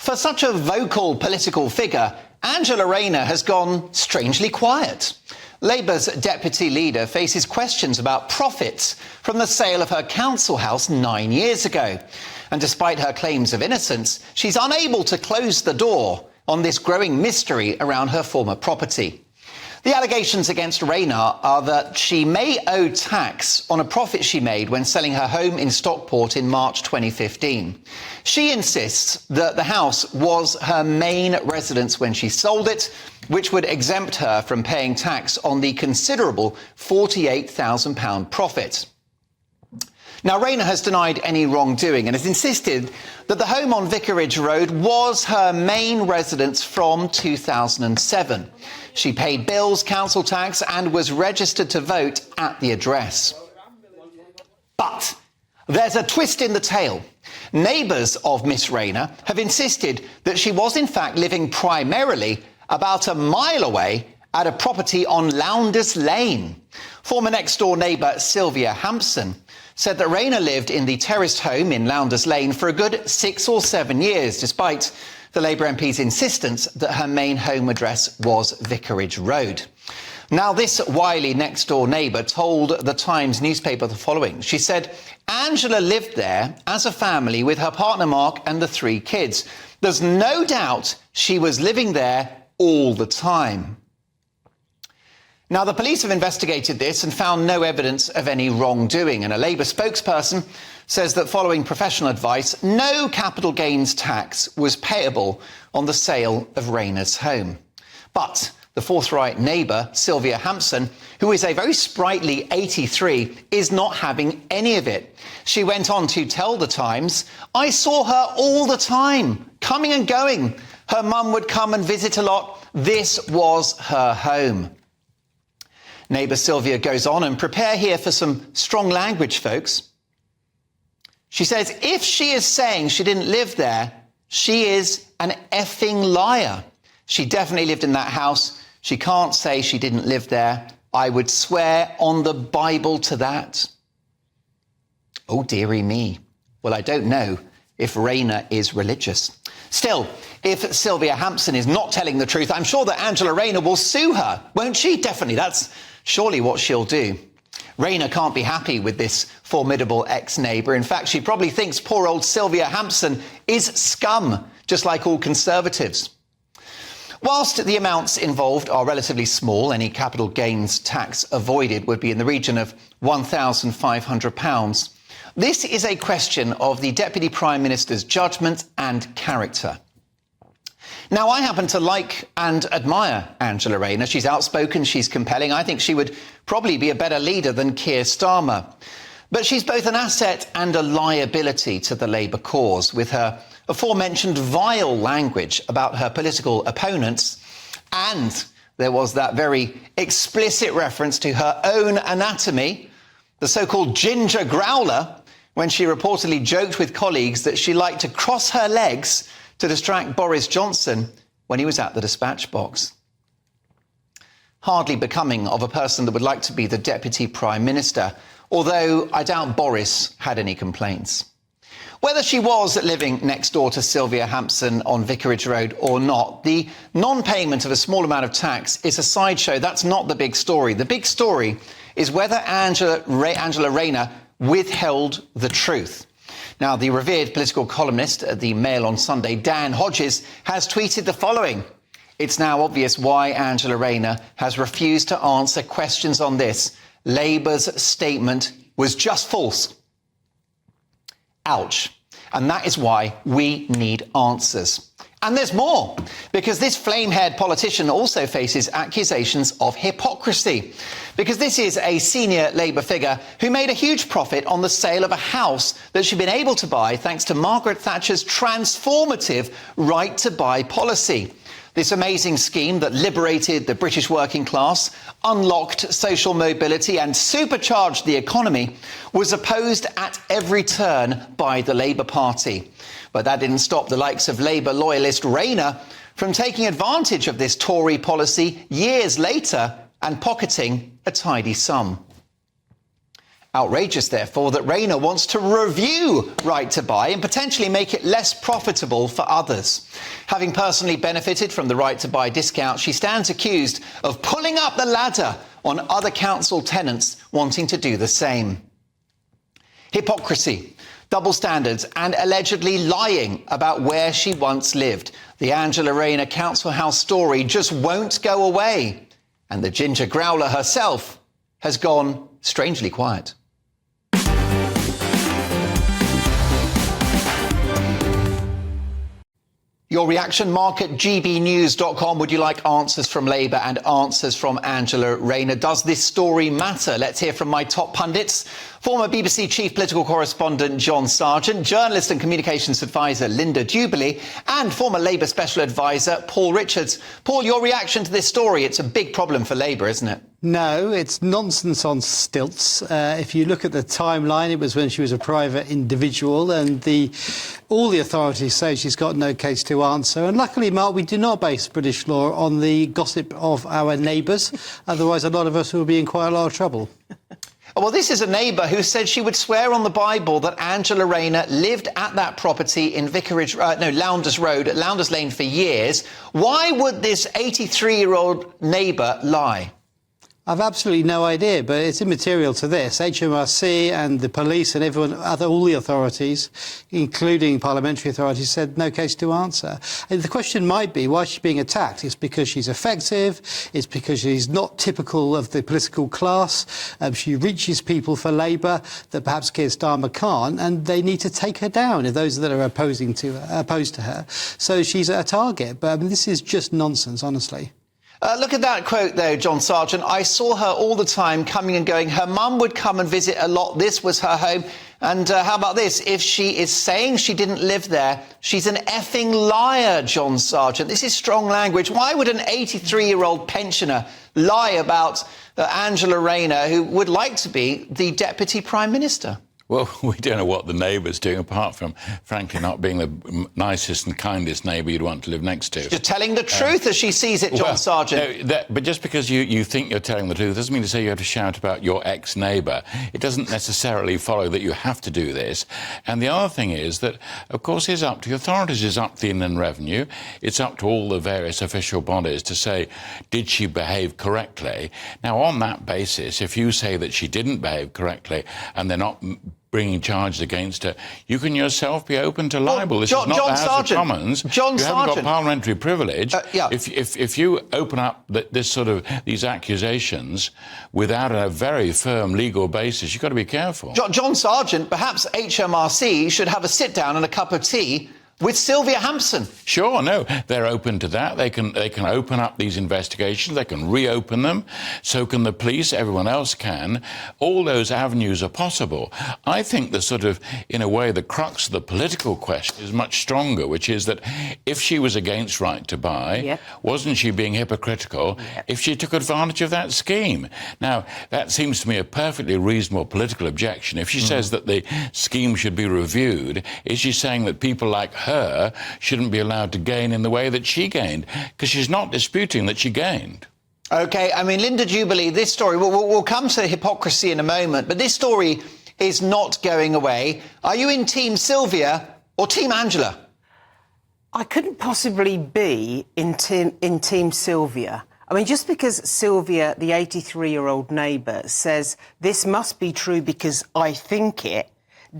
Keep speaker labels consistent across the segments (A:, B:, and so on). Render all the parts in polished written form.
A: For such a vocal political figure, Angela Rayner has gone strangely quiet. Labour's deputy leader faces questions about profits from the sale of her council house 9 years ago. And despite her claims of innocence, she's unable to close the door on this growing mystery around her former property. The allegations against Rayner are that she may owe tax on a profit she made when selling her home in Stockport in March 2015. She insists that the house was her main residence when she sold it, which would exempt her from paying tax on the considerable £48,000 profit. Now, Rayner has denied any wrongdoing and has insisted that the home on Vicarage Road was her main residence from 2007. She paid bills, council tax and was registered to vote at the address. But there's a twist in the tale. Neighbours of Miss Rayner have insisted that she was in fact living primarily about a mile away at a property on Lowndes Lane. Former next-door neighbour Sylvia Hampson said that Rayner lived in the terraced home in Lowndes Lane for a good 6 or 7 years, despite the Labour MP's insistence that her main home address was Vicarage Road. Now, this wily next-door neighbour told the Times newspaper the following. She said, Angela lived there as a family with her partner Mark and the 3 kids. There's no doubt she was living there all the time. Now, the police have investigated this and found no evidence of any wrongdoing, and a Labour spokesperson says that following professional advice, no capital gains tax was payable on the sale of Rayner's home. But the forthright neighbour, Sylvia Hampson, who is a very sprightly 83, is not having any of it. She went on to tell the Times, I saw her all the time, coming and going. Her mum would come and visit a lot. This was her home. Neighbour Sylvia goes on, and prepare here for some strong language, folks. She says, if she is saying she didn't live there, she is an effing liar. She definitely lived in that house. She can't say she didn't live there. I would swear on the Bible to that. Oh, dearie me. Well, I don't know if Rayner is religious. Still, if Sylvia Hampson is not telling the truth, I'm sure that Angela Rayner will sue her, won't she? Definitely, that's surely what she'll do. Rayner can't be happy with this formidable ex-neighbour. In fact, she probably thinks poor old Sylvia Hampson is scum, just like all Conservatives. Whilst the amounts involved are relatively small, any capital gains tax avoided would be in the region of £1,500. This is a question of the Deputy Prime Minister's judgment and character. Now, I happen to like and admire Angela Rayner. She's outspoken, she's compelling. I think she would probably be a better leader than Keir Starmer. But she's both an asset and a liability to the Labour cause, with her aforementioned vile language about her political opponents. And there was that very explicit reference to her own anatomy, the so-called ginger growler, when she reportedly joked with colleagues that she liked to cross her legs to distract Boris Johnson when he was at the dispatch box. Hardly becoming of a person that would like to be the Deputy Prime Minister, although I doubt Boris had any complaints. Whether she was living next door to Sylvia Hampson on Vicarage Road or not, the non-payment of a small amount of tax is a sideshow. That's not the big story. The big story is whether Angela Rayner withheld the truth. Now, the revered political columnist at the Mail on Sunday, Dan Hodges, has tweeted the following. It's now obvious why Angela Rayner has refused to answer questions on this. Labour's statement was just false. Ouch. And that is why we need answers. And there's more, because this flame-haired politician also faces accusations of hypocrisy, because this is a senior Labour figure who made a huge profit on the sale of a house that she'd been able to buy thanks to Margaret Thatcher's transformative right-to-buy policy. This amazing scheme that liberated the British working class, unlocked social mobility and supercharged the economy was opposed at every turn by the Labour Party. But that didn't stop the likes of Labour loyalist Rayner from taking advantage of this Tory policy years later and pocketing a tidy sum. Outrageous, therefore, that Rayner wants to review right to buy and potentially make it less profitable for others. Having personally benefited from the right to buy discount, she stands accused of pulling up the ladder on other council tenants wanting to do the same. Hypocrisy, double standards and allegedly lying about where she once lived. The Angela Rayner council house story just won't go away. And the ginger growler herself has gone strangely quiet. Your reaction, Mark at GBNews.com. Would you like answers from Labour and answers from Angela Rayner? Does this story matter? Let's hear from my top pundits. Former BBC chief political correspondent John Sargent, journalist and communications advisor Linda Jubilee, and former Labour special advisor Paul Richards. Paul, your reaction to this story, it's a big problem for Labour, isn't it?
B: No, it's nonsense on stilts. If you look at the timeline, it was when she was a private individual, and all the authorities say she's got no case to answer. And luckily, Mark, we do not base British law on the gossip of our neighbours. Otherwise, a lot of us will be in quite a lot of trouble.
A: Well, this is a neighbour who said she would swear on the Bible that Angela Rayner lived at that property in Lowndes Road, Lowndes Lane for years. Why would this 83-year-old neighbour lie?
B: I've absolutely no idea, but it's immaterial to this. HMRC and the police and all the authorities, including parliamentary authorities, said no case to answer. And the question might be, why is she being attacked? It's because she's effective. It's because she's not typical of the political class. She reaches people for Labour that perhaps Keir Starmer can't, and they need to take her down, if those that are opposed to her. So she's a target. But I mean, this is just nonsense, honestly.
A: Look at that quote, though, John Sargent. I saw her all the time coming and going. Her mum would come and visit a lot. This was her home. And how about this? If she is saying she didn't live there, she's an effing liar, John Sargent. This is strong language. Why would an 83-year-old pensioner lie about Angela Rayner, who would like to be the Deputy Prime Minister?
C: Well, we don't know what the neighbour's doing, apart from, frankly, not being the nicest and kindest neighbour you'd want to live next to.
A: She's telling the truth as she sees it, John Sargent.
C: No, but just because you think you're telling the truth doesn't mean to say you have to shout about your ex-neighbour. It doesn't necessarily follow that you have to do this. And the other thing is that, of course, it's up to the authorities, it's up to the Inland Revenue, it's up to all the various official bodies to say, did she behave correctly? Now, on that basis, if you say that she didn't behave correctly and they're not bringing charges against her, you can yourself be open to libel. This is not the House of Commons. You haven't got parliamentary privilege. If you open up these accusations without a very firm legal basis, you've got to be careful.
A: John Sargent, perhaps HMRC should have a sit-down and a cup of tea with Sylvia Hampson.
C: Sure, no, they're open to that. They can open up these investigations. They can reopen them. So can the police. Everyone else can. All those avenues are possible. I think in a way, the crux of the political question is much stronger, which is that if she was against right to buy, wasn't she being hypocritical if she took advantage of that scheme? Now, that seems to me a perfectly reasonable political objection. If she says that the scheme should be reviewed, is she saying that people like her shouldn't be allowed to gain in the way that she gained? Because she's not disputing that she gained.
A: OK, I mean, Linda Jubilee, this story, we'll come to hypocrisy in a moment, but this story is not going away. Are you in Team Sylvia or Team Angela?
D: I couldn't possibly be in Team Sylvia. I mean, just because Sylvia, the 83-year-old neighbour, says this must be true because I think it,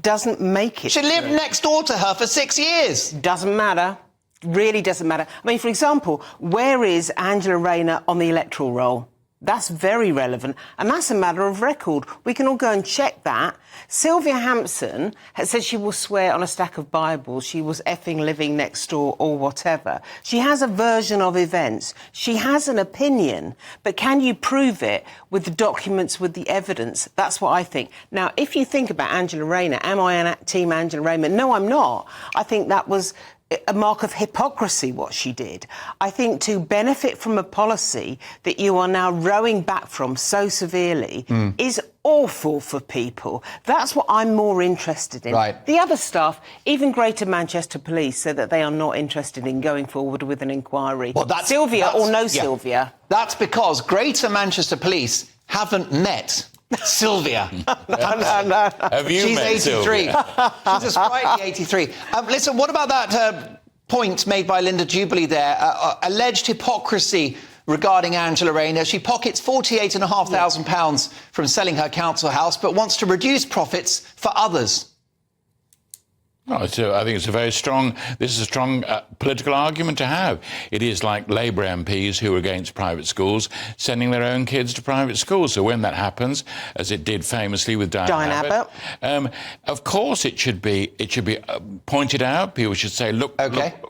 D: doesn't make it
A: She lived next door to her for 6 years.
D: Doesn't matter. Really doesn't matter. I mean, for example, where is Angela Rayner on the electoral roll? That's very relevant, and that's a matter of record. We can all go and check that. Sylvia Hampson has said she will swear on a stack of Bibles she was effing living next door or whatever. She has a version of events. She has an opinion, but can you prove it with the documents, with the evidence? That's what I think. Now, if you think about Angela Rayner, am I on Team Angela Rayner? No, I'm not. I think that was a mark of hypocrisy, what she did. I think to benefit from a policy that you are now rowing back from so severely is awful for people. That's what I'm more interested in.
A: Right.
D: The other stuff, even Greater Manchester Police said that they are not interested in going forward with an inquiry.
A: Well,
D: Sylvia or no Sylvia.
A: That's because Greater Manchester Police haven't met Sylvia.
D: No.
C: Have you
A: She's
C: met
A: 83.
C: Sylvia?
A: She's a sprightly 83. Listen, what about that point made by Linda Jubilee there? Alleged hypocrisy regarding Angela Rayner. She pockets £48,500 from selling her council house, but wants to reduce profits for others.
C: Well, I think it's this is a strong political argument to have. It is like Labour MPs who are against private schools sending their own kids to private schools. So when that happens, as it did famously with Diane Abbott, of course it should be pointed out. People should say, look,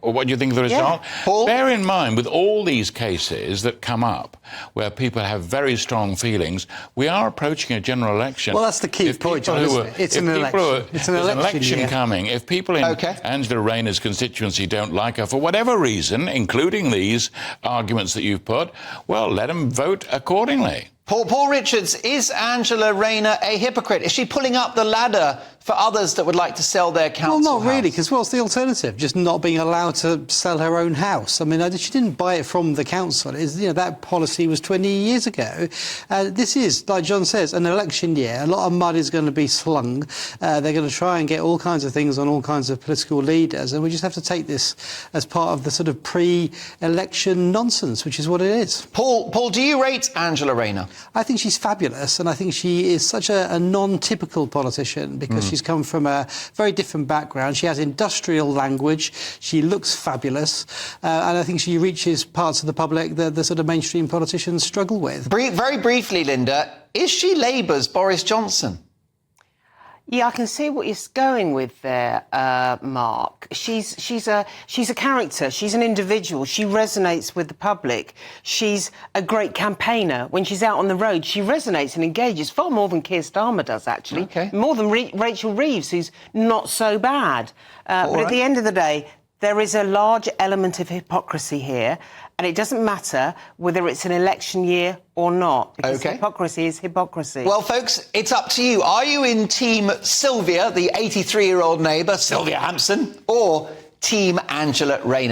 C: what do you think of the result?
A: Yeah. Paul?
C: Bear in mind, with all these cases that come up where people have very strong feelings, we are approaching a general election.
B: Well, that's the key point, John, isn't it? It's an election. It's an election
C: coming. If people in Angela Rayner's constituency don't like her for whatever reason, including these arguments that you've put, well, let them vote accordingly.
A: Paul Richards, is Angela Rayner a hypocrite? Is she pulling up the ladder for others that would like to sell their council
B: Well, not
A: house?
B: really, because what's the alternative? Just not being allowed to sell her own house. I mean, she didn't buy it from the council. That policy was 20 years ago. This is, like John says, an election year. A lot of mud is going to be slung. They're going to try and get all kinds of things on all kinds of political leaders, and we just have to take this as part of the sort of pre-election nonsense, which is what it is.
A: Paul, do you rate Angela Rayner?
B: I think she's fabulous, and I think she is such a non-typical politician because she's come from a very different background. She has industrial language. She looks fabulous, and I think she reaches parts of the public that the sort of mainstream politicians struggle with.
A: Very briefly, Linda, is she Labour's Boris Johnson?
D: Yeah, I can see what you're going with there, Mark. She's a character. She's an individual. She resonates with the public. She's a great campaigner. When she's out on the road, she resonates and engages far more than Keir Starmer does, actually.
A: Okay.
D: More than Rachel Reeves, who's not so bad. But at the end of the day, there is a large element of hypocrisy here, and it doesn't matter whether it's an election year or not, because hypocrisy is hypocrisy.
A: Well, folks, it's up to you. Are you in Team Sylvia, the 83-year-old neighbour, Sylvia Hampson, or Team Angela Rayner?